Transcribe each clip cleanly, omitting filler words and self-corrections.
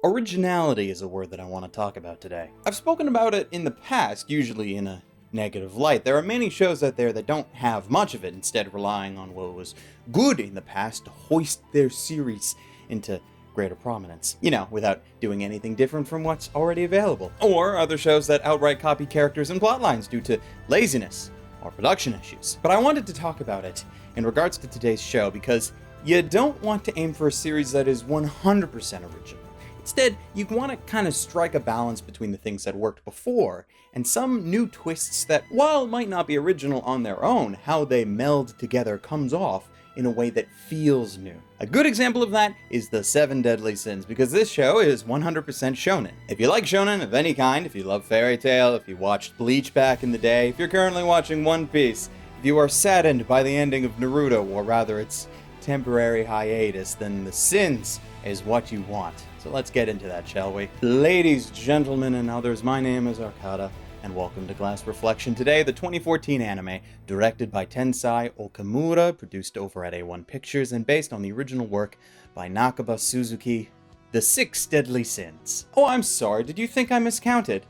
Originality is a word that I want to talk about today. I've spoken about it in the past, usually in a negative light. There are many shows out there that don't have much of it, instead relying on what was good in the past to hoist their series into greater prominence. You know, without doing anything different from what's already available. Or other shows that outright copy characters and plotlines due to laziness or production issues. But I wanted to talk about it in regards to today's show because you don't want to aim for a series that is 100% original. Instead, you want to kind of strike a balance between the things that worked before and some new twists that, while might not be original on their own, how they meld together comes off in a way that feels new. A good example of that is the 7 Deadly Sins, because this show is 100% shonen. If you like shonen of any kind, if you love fairy tale, if you watched Bleach back in the day, if you're currently watching One Piece, if you are saddened by the ending of Naruto, or rather its temporary hiatus, then the Sins is what you want. So let's get into that, shall we? Ladies, gentlemen, and others, my name is Arcada, and welcome to Glass Reflection. Today, the 2014 anime, directed by Tensai Okamura, produced over at A1 Pictures, and based on the original work by Nakaba Suzuki, The 6 Deadly Sins. Oh, I'm sorry, did you think I miscounted?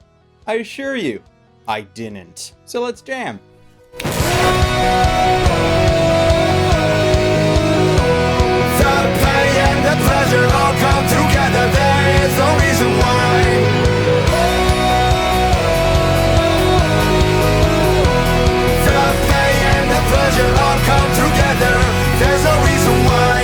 I assure you, I didn't. So let's jam. The pleasure all come together, there is no reason why. The pain and the pleasure all come together, there's no reason why.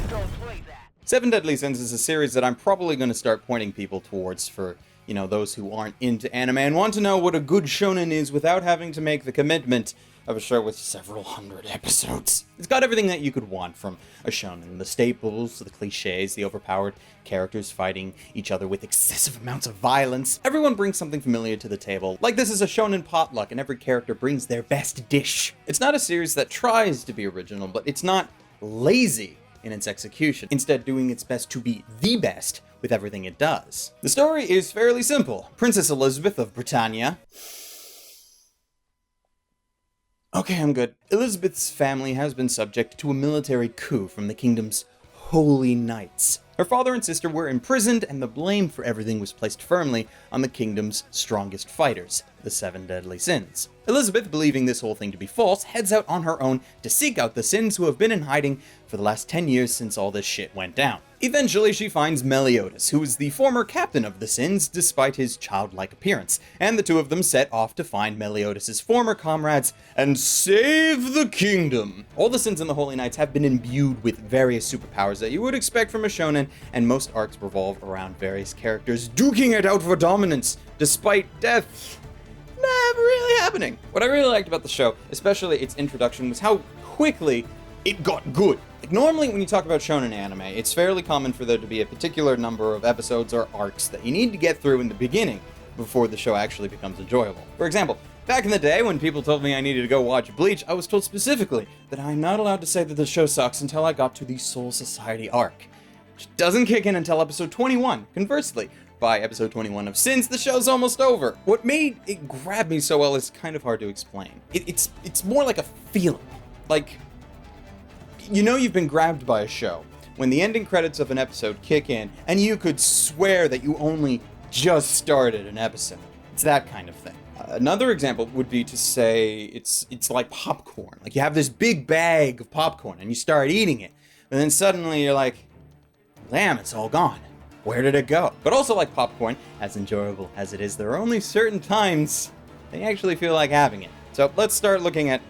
Don't play that. 7 Deadly Sins is a series that I'm probably going to start pointing people towards for, you know, those who aren't into anime and want to know what a good shonen is without having to make the commitment of a show with several hundred episodes. It's got everything that you could want from a shonen. The staples, the cliches, the overpowered characters fighting each other with excessive amounts of violence. Everyone brings something familiar to the table. Like this is a shonen potluck and every character brings their best dish. It's not a series that tries to be original, but it's not lazy in its execution, instead doing its best to be the best with everything it does. The story is fairly simple. Princess Elizabeth of Britannia. Okay, I'm good. Elizabeth's family has been subject to a military coup from the kingdom's holy knights. Her father and sister were imprisoned, and the blame for everything was placed firmly on the kingdom's strongest fighters, the 7 Deadly Sins. Elizabeth, believing this whole thing to be false, heads out on her own to seek out the Sins who have been in hiding for the last 10 years since all this shit went down. Eventually, she finds Meliodas, who is the former captain of the Sins despite his childlike appearance, and the two of them set off to find Meliodas' former comrades and save the kingdom. All the Sins in the Holy Knights have been imbued with various superpowers that you would expect from a shonen, and most arcs revolve around various characters duking it out for dominance, despite death never really happening. What I really liked about the show, especially its introduction, was how quickly it got good. Like normally when you talk about shonen anime, it's fairly common for there to be a particular number of episodes or arcs that you need to get through in the beginning before the show actually becomes enjoyable. For example, back in the day when people told me I needed to go watch Bleach, I was told specifically that I'm not allowed to say that the show sucks until I got to the Soul Society arc, which doesn't kick in until episode 21. Conversely, by episode 21 of Sins, the show's almost over. What made it grab me so well is kind of hard to explain. It's more like a feeling. Like, you know you've been grabbed by a show when the ending credits of an episode kick in and you could swear that you only just started an episode. It's that kind of thing. Another example would be to say it's like popcorn. Like you have this big bag of popcorn and you start eating it, and then suddenly you're like, damn, it's all gone. Where did it go? But also like popcorn, as enjoyable as it is, there are only certain times they actually feel like having it. So let's start looking at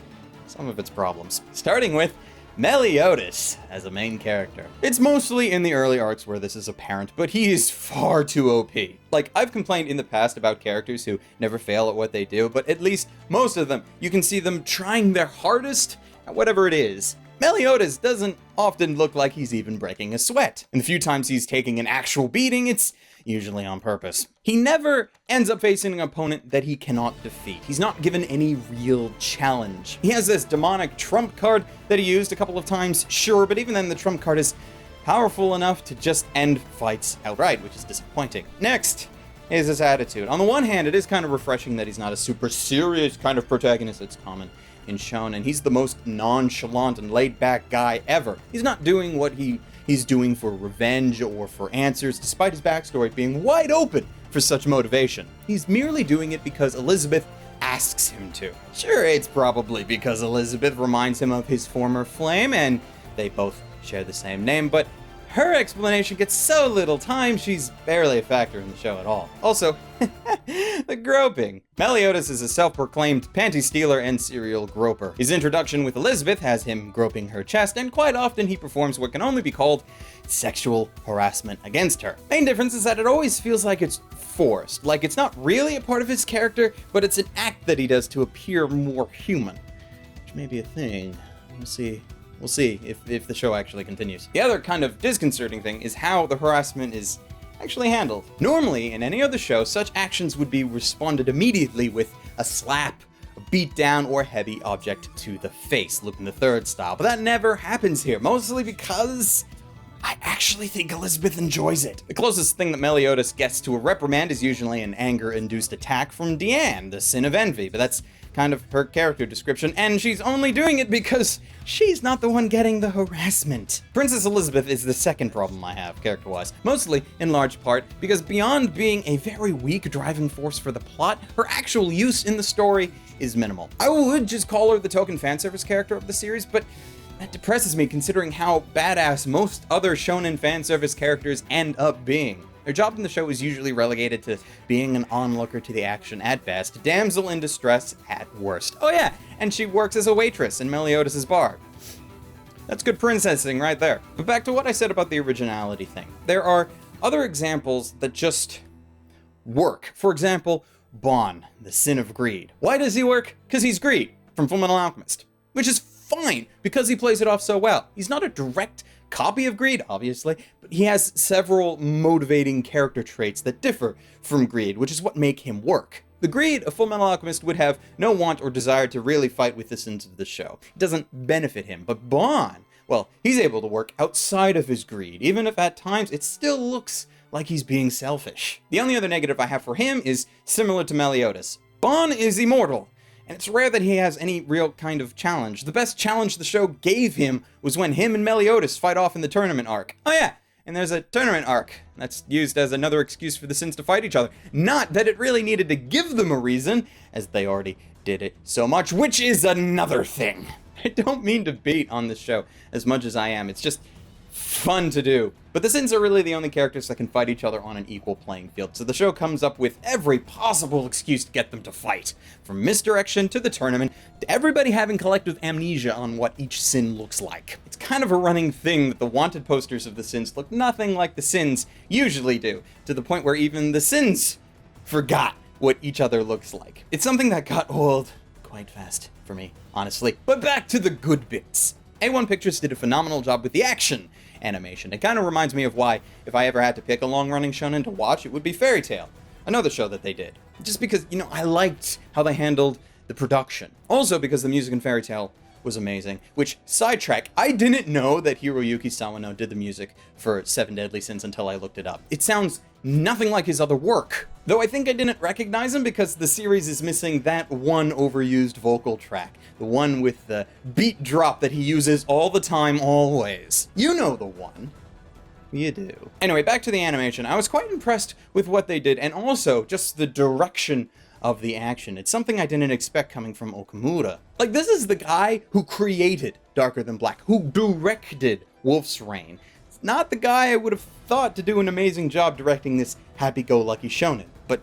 some of its problems. Starting with Meliodas as a main character. It's mostly in the early arcs where this is apparent, but he is far too OP. Like, I've complained in the past about characters who never fail at what they do, but at least most of them, you can see them trying their hardest at whatever it is. Meliodas doesn't often look like he's even breaking a sweat. And the few times he's taking an actual beating, it's usually on purpose. He never ends up facing an opponent that he cannot defeat. He's not given any real challenge. He has this demonic trump card that he used a couple of times, sure, but even then the trump card is powerful enough to just end fights outright, which is disappointing. Next is his attitude. On the one hand, it is kind of refreshing that he's not a super serious kind of protagonist that's common in shonen. He's the most nonchalant and laid-back guy ever. He's not doing what he's doing for revenge or for answers, despite his backstory being wide open for such motivation. He's merely doing it because Elizabeth asks him to. Sure, it's probably because Elizabeth reminds him of his former flame, and they both share the same name, but her explanation gets so little time, she's barely a factor in the show at all. Also, the groping. Meliodas is a self-proclaimed panty stealer and serial groper. His introduction with Elizabeth has him groping her chest, and quite often he performs what can only be called sexual harassment against her. Main difference is that it always feels like it's forced, like it's not really a part of his character, but it's an act that he does to appear more human, which may be a thing. We'll see if the show actually continues. The other kind of disconcerting thing is how the harassment is actually handled. Normally, in any other show, such actions would be responded immediately with a slap, a beatdown, or heavy object to the face, Lupin III style. But that never happens here, mostly because I actually think Elizabeth enjoys it. The closest thing that Meliodas gets to a reprimand is usually an anger-induced attack from Deanne, the sin of envy, but that's kind of her character description, and she's only doing it because she's not the one getting the harassment. Princess Elizabeth is the second problem I have, character-wise, mostly in large part because beyond being a very weak driving force for the plot, her actual use in the story is minimal. I would just call her the token fanservice character of the series, but that depresses me considering how badass most other shonen fanservice characters end up being. Their job in the show is usually relegated to being an onlooker to the action at best, damsel in distress at worst. Oh yeah, and she works as a waitress in Meliodas' bar. That's good princessing right there. But back to what I said about the originality thing. There are other examples that just work. For example, Bon, the sin of greed. Why does he work? Because he's Greed, from Fullmetal Alchemist. Which is fine, because he plays it off so well. He's not a direct copy of Greed, obviously, but he has several motivating character traits that differ from Greed, which is what make him work. The Greed of Fullmetal Alchemist would have no want or desire to really fight with the sins of the show. It doesn't benefit him, but Bon, well, he's able to work outside of his greed, even if at times it still looks like he's being selfish. The only other negative I have for him is similar to Meliodas. Bon is immortal, and it's rare that he has any real kind of challenge. The best challenge the show gave him was when him and Meliodas fight off in the tournament arc. Oh yeah, and there's a tournament arc that's used as another excuse for the sins to fight each other. Not that it really needed to give them a reason, as they already did it so much, which is another thing. I don't mean to beat on this show as much as I am, it's just fun to do. But the Sins are really the only characters that can fight each other on an equal playing field, so the show comes up with every possible excuse to get them to fight. From misdirection to the tournament, to everybody having collective amnesia on what each Sin looks like. It's kind of a running thing that the wanted posters of the Sins look nothing like the Sins usually do, to the point where even the Sins forgot what each other looks like. It's something that got old quite fast for me, honestly. But back to the good bits. A1 Pictures did a phenomenal job with the action animation. It kind of reminds me of why, if I ever had to pick a long-running shonen to watch, it would be Fairy Tail, another show that they did. Just because, you know, I liked how they handled the production. Also because the music in Fairy Tail was amazing, which, sidetrack, I didn't know that Hiroyuki Sawano did the music for Seven Deadly Sins until I looked it up. It sounds nothing like his other work. Though I think I didn't recognize him because the series is missing that one overused vocal track. The one with the beat drop that he uses all the time, always. You know the one. You do. Anyway, back to the animation. I was quite impressed with what they did, and also just the direction of the action. It's something I didn't expect coming from Okamura. Like, this is the guy who created Darker Than Black, who directed Wolf's Rain. It's not the guy I would have thought to do an amazing job directing this happy-go-lucky shonen, but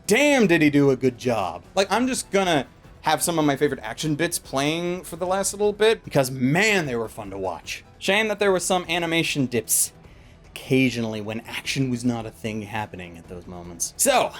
damn did he do a good job. Like, I'm just gonna have some of my favorite action bits playing for the last little bit, because man, they were fun to watch. Shame that there were some animation dips occasionally when action was not a thing happening at those moments. So,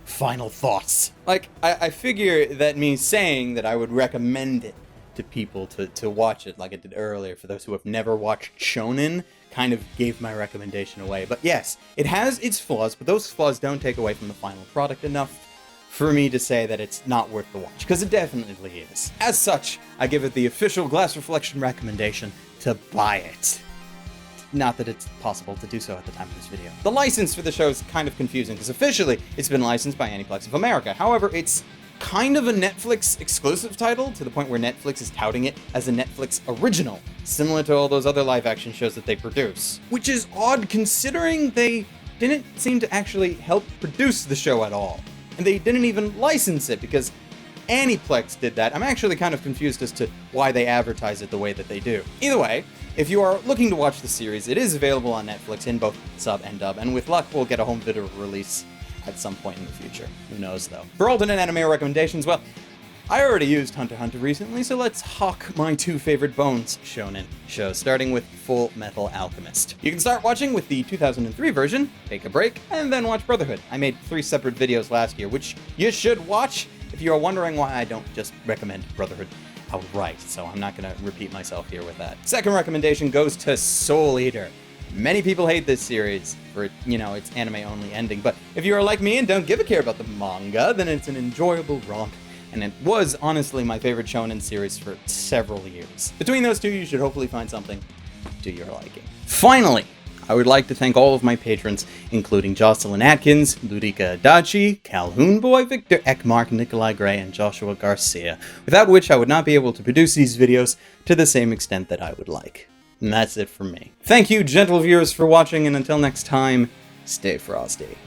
final thoughts. Like, I figure that me saying that I would recommend it to people to watch it like I did earlier, for those who have never watched shonen, kind of gave my recommendation away. But yes, it has its flaws, but those flaws don't take away from the final product enough for me to say that it's not worth the watch, because it definitely is. As such, I give it the official Glass Reflection recommendation to buy it. Not that it's possible to do so at the time of this video. The license for the show is kind of confusing, because officially it's been licensed by Aniplex of America. However, it's kind of a Netflix exclusive title, to the point where Netflix is touting it as a Netflix original, similar to all those other live-action shows that they produce. Which is odd, considering they didn't seem to actually help produce the show at all. And they didn't even license it, because Aniplex did that. I'm actually kind of confused as to why they advertise it the way that they do. Either way, if you are looking to watch the series, it is available on Netflix in both sub and dub, and with luck, we'll get a home video release at some point in the future. Who knows, though. For alternate anime recommendations, well, I already used Hunter x Hunter recently, so let's hawk my two favorite Bones shonen shows, starting with Fullmetal Alchemist. You can start watching with the 2003 version, take a break, and then watch Brotherhood. I made 3 separate videos last year, which you should watch if you are wondering why I don't just recommend Brotherhood outright, so I'm not going to repeat myself here with that. Second recommendation goes to Soul Eater. Many people hate this series for, its anime-only ending, but if you are like me and don't give a care about the manga, then it's an enjoyable romp, and it was honestly my favorite shonen series for several years. Between those two, you should hopefully find something to your liking. Finally, I would like to thank all of my patrons, including Jocelyn Atkins, Ludika Adachi, Calhoun Boy, Victor Ekmark, Nikolai Gray, and Joshua Garcia, without which I would not be able to produce these videos to the same extent that I would like. And that's it from me. Thank you, gentle viewers, for watching, and until next time, stay frosty.